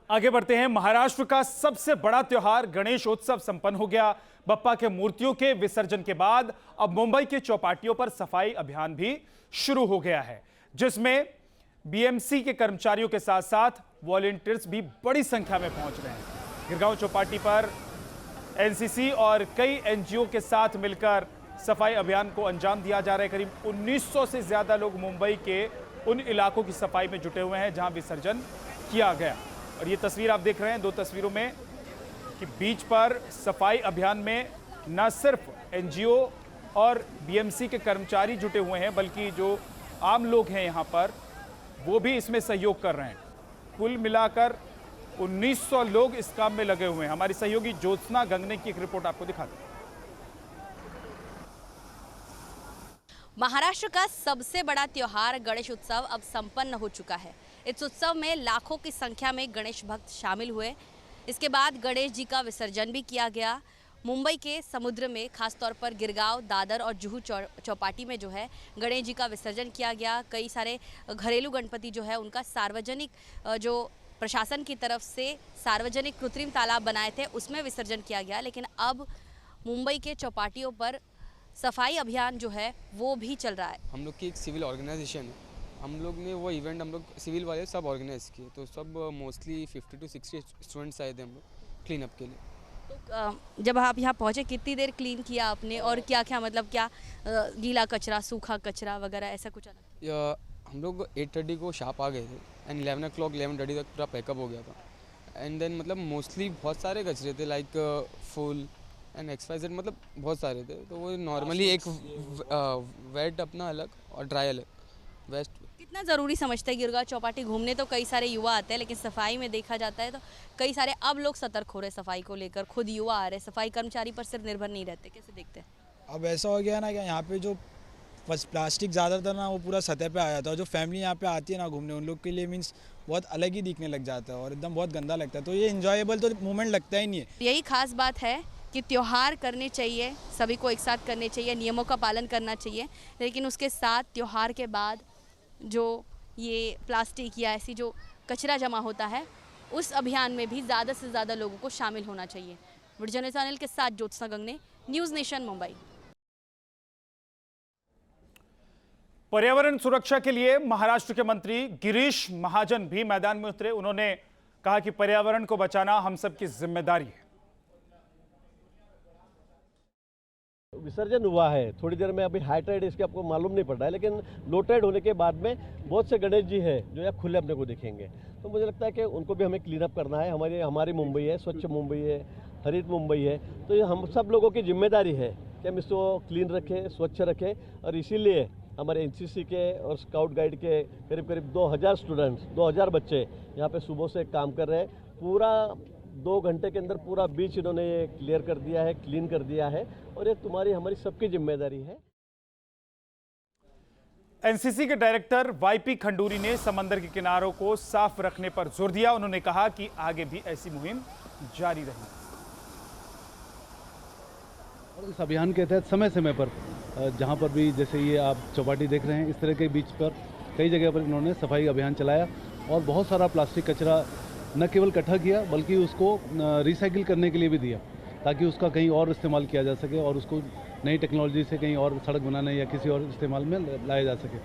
आगे बढ़ते हैं। महाराष्ट्र का सबसे बड़ा त्योहार गणेशोत्सव संपन्न हो गया। बप्पा के मूर्तियों के विसर्जन के बाद अब मुंबई के चौपाटियों पर सफाई अभियान भी शुरू हो गया है, जिसमें बीएमसी के कर्मचारियों के साथ साथ वॉलंटियर्स भी बड़ी संख्या में पहुंच रहे हैं। गिरगांव चौपाटी पर एनसीसी और कई एनजीओ के साथ मिलकर सफाई अभियान को अंजाम दिया जा रहा है। करीब 1900 से ज्यादा लोग मुंबई के उन इलाकों की सफाई में जुटे हुए हैं जहां विसर्जन किया गया। और ये तस्वीर आप देख रहे हैं, दो तस्वीरों में कि बीच पर सफाई अभियान में न सिर्फ एनजीओ और बीएमसी के कर्मचारी जुटे हुए हैं, बल्कि जो आम लोग हैं यहाँ पर वो भी इसमें सहयोग कर रहे हैं। कुल मिलाकर 1900 लोग इस काम में लगे हुए हैं। हमारी सहयोगी ज्योत्सना गंगने की एक रिपोर्ट आपको दिखाते हैं। महाराष्ट्र का सबसे बड़ा त्योहार गणेश उत्सव अब संपन्न हो चुका है। इस उत्सव में लाखों की संख्या में गणेश भक्त शामिल हुए। इसके बाद गणेश जी का विसर्जन भी किया गया। मुंबई के समुद्र में खासतौर पर गिरगांव, दादर और जुहू चौपाटी में जो है गणेश जी का विसर्जन किया गया। कई सारे घरेलू गणपति जो है उनका सार्वजनिक जो प्रशासन की तरफ से सार्वजनिक कृत्रिम तालाब बनाए थे उसमें विसर्जन किया गया। लेकिन अब मुंबई के चौपाटियों पर सफाई अभियान जो है वो भी चल रहा है। हम लोग की एक सिविल ऑर्गेनाइजेशन है, हम लोग ने वो इवेंट हम लोग सिविल वाले सब ऑर्गेनाइज किए, तो सब मोस्टली 50 to 60 स्टूडेंट्स आए थे हम लोग क्लीन अप के लिए। तो जब आप यहाँ पहुँचे कितनी देर क्लीन किया आपने और क्या क्या मतलब क्या गीला कचरा, सूखा कचरा वगैरह ऐसा कुछ अलग? हम लोग 8:30 को शार्प आ गए थे एंड 11 o'clock 11:30 तक पूरा पैकअप हो गया था। एंड देन मतलब मोस्टली बहुत सारे कचरे थे, लाइक फुल एंड XYZ, मतलब बहुत सारे थे। तो वो नॉर्मली एक वेट अपना अलग और ड्राई अलग वेस्ट। कितना ज़रूरी समझते हैं गिरगांव चौपाटी घूमने? तो कई सारे युवा आते हैं, लेकिन सफाई में देखा जाता है तो कई सारे अब लोग सतर्क हो रहे सफाई को लेकर, खुद युवा आ रहे, सफाई कर्मचारी पर सिर्फ निर्भर नहीं रहते। कैसे देखते हैं? अब ऐसा हो गया ना कि यहाँ पे जो प्लास्टिक ज़्यादातर ना वो पूरा सतह पे आ जाता है। जो फैमिली यहाँ पे आती है ना घूमने, उन लोग के लिए मीन्स बहुत अलग ही दिखने लग जाता है और एकदम बहुत गंदा लगता है। तो ये इंजॉयबल तो मोमेंट लगता ही नहीं है। यही खास बात है कि त्यौहार करने चाहिए, सभी को एक साथ करने चाहिए, नियमों का पालन करना चाहिए, लेकिन उसके साथ त्यौहार के बाद जो ये प्लास्टिक या ऐसी जो कचरा जमा होता है उस अभियान में भी ज़्यादा से ज़्यादा लोगों को शामिल होना चाहिए। वीडियो चैनल के साथ ज्योत्सना गंगने, न्यूज़ नेशन मुंबई। पर्यावरण सुरक्षा के लिए महाराष्ट्र के मंत्री गिरीश महाजन भी मैदान में उतरे। उन्होंने कहा कि पर्यावरण को बचाना हम सबकी जिम्मेदारी है। विसर्जन हुआ है थोड़ी देर में, अभी हाई टाइड इसके आपको मालूम नहीं पड़ रहा है, लेकिन लो टाइड होने के बाद में बहुत से गणेश जी है जो यहाँ खुले अपने को दिखेंगे। तो मुझे लगता है कि उनको भी हमें क्लीन अप करना है। हमारी मुंबई है, स्वच्छ मुंबई है, हरित मुंबई है, तो ये हम सब लोगों की जिम्मेदारी है कि हम इसको क्लीन रखें, स्वच्छ रखें। और इसीलिए हमारे एनसीसी के और स्काउट गाइड के करीब 2000 स्टूडेंट्स, 2000 बच्चे यहाँ पे सुबह से काम कर रहे हैं। पूरा 2 घंटे के अंदर पूरा बीच इन्होंने ये क्लियर कर दिया है, क्लीन कर दिया है, और ये हमारी सबकी जिम्मेदारी है। एनसीसी के डायरेक्टर वाईपी खंडूरी ने समंदर के किनारों को साफ रखने पर जोर दिया। उन्होंने कहा कि आगे भी ऐसी मुहिम जारी रहेगी। और इस अभियान के तहत समय समय पर जहां पर भी, जैसे ये आप चौपाटी देख रहे हैं, इस तरह के बीच पर कई जगह पर इन्होंने सफाई अभियान चलाया और बहुत सारा प्लास्टिक कचरा न केवल इकट्ठा किया बल्कि उसको रिसाइकिल करने के लिए भी दिया, ताकि उसका कहीं और इस्तेमाल किया जा सके और उसको नई टेक्नोलॉजी से कहीं और सड़क बनाने या किसी और इस्तेमाल में लाया जा सके।